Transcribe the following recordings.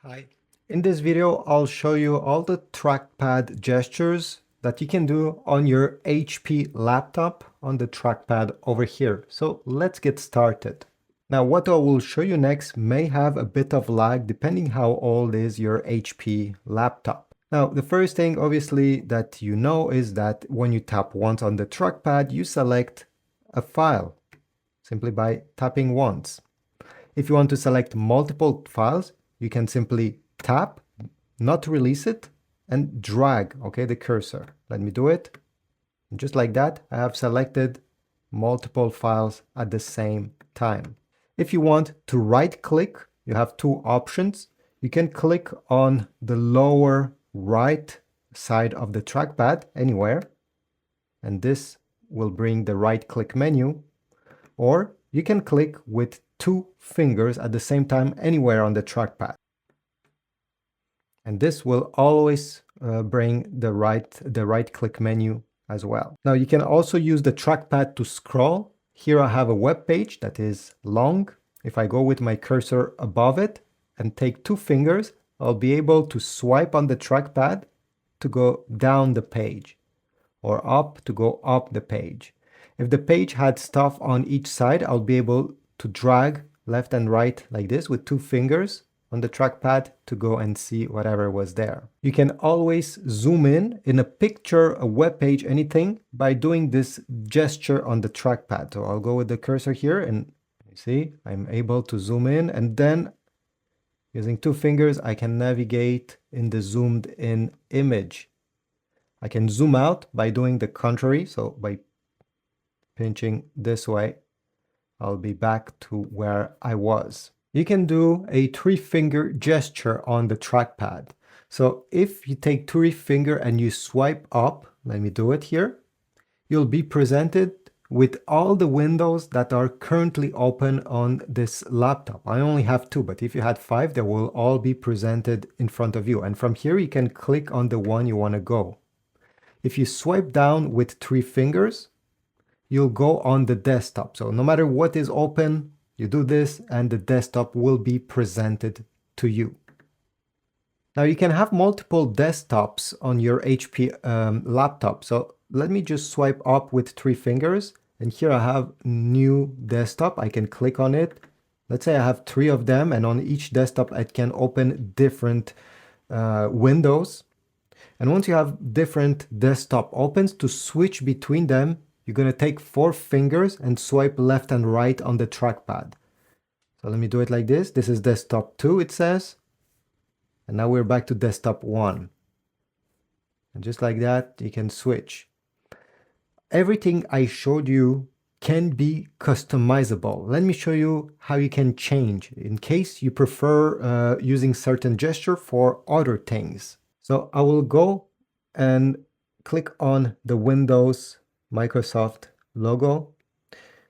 Hi. In this video, I'll show you all the trackpad gestures that you can do on your HP laptop on the trackpad over here. So let's get started. Now, what I will show you next may have a bit of lag depending how old is your HP laptop. Now, the first thing obviously that you know is that when you tap once on the trackpad, you select a file simply by tapping once. If you want to select multiple files, you can simply tap, not release it, and drag, okay, the cursor. Let me do it. And just like that, I have selected multiple files at the same time. If you want to right click, you have two options. You can click on the lower right side of the trackpad anywhere, and this will bring the right click menu, or you can click with two fingers at the same time anywhere on the trackpad. And this will always bring the right click menu as well. Now you can also use the trackpad to scroll. Here I have a web page that is long. If I go with my cursor above it and take two fingers, I'll be able to swipe on the trackpad to go down the page, or up to go up the page. If the page had stuff on each side, I'll be able to drag left and right like this with two fingers on the trackpad to go and see whatever was there. You can always zoom in a picture, a web page, anything by doing this gesture on the trackpad. So I'll go with the cursor here and you see I'm able to zoom in, and then using two fingers I can navigate in the zoomed in image. I can zoom out by doing the contrary, so by pinching this way I'll be back to where I was. You can do a three-finger gesture on the trackpad. So if you take three finger and you swipe up, let me do it here, you'll be presented with all the windows that are currently open on this laptop. I only have two, but if you had five, they will all be presented in front of you. And from here, you can click on the one you want to go. If you swipe down with three fingers, you'll go on the desktop. So no matter what is open, you do this and the desktop will be presented to you. Now you can have multiple desktops on your HP laptop. So let me just swipe up with three fingers, and here I have new desktop. I can click on it. Let's say I have three of them, and on each desktop I can open different windows. And once you have different desktop opens, to switch between them, you're going to take four fingers and swipe left and right on the trackpad. So let me do it like this. This is desktop 2, it says. And now we're back to desktop 1. And just like that, you can switch. Everything I showed you can be customizable. Let me show you how you can change in case you prefer using certain gesture for other things. So I will go and click on the Windows Microsoft logo,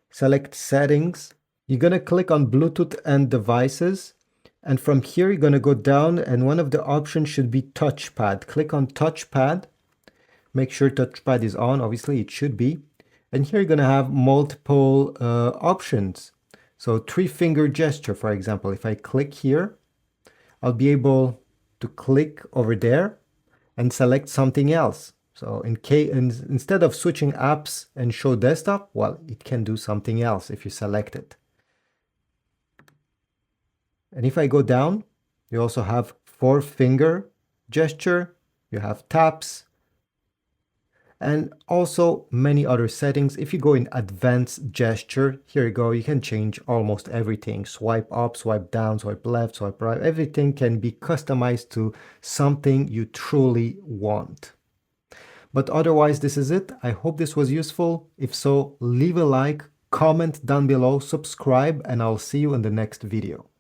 select settings. You're going to click on Bluetooth and devices, and from here you're going to go down, and one of the options should be touchpad. Click on touchpad, make sure touchpad is on, obviously it should be, and here you're going to have multiple options. So three-finger gesture, for example, if I click here, I'll be able to click over there and select something else. So instead of switching apps and show desktop, well, it can do something else if you select it. And if I go down, you also have four-finger gesture, you have taps, and also many other settings. If you go in advanced gesture, here you go, you can change almost everything. Swipe up, swipe down, swipe left, swipe right. Everything can be customized to something you truly want. But otherwise, this is it. I hope this was useful. If so, leave a like, comment down below, subscribe, and I'll see you in the next video.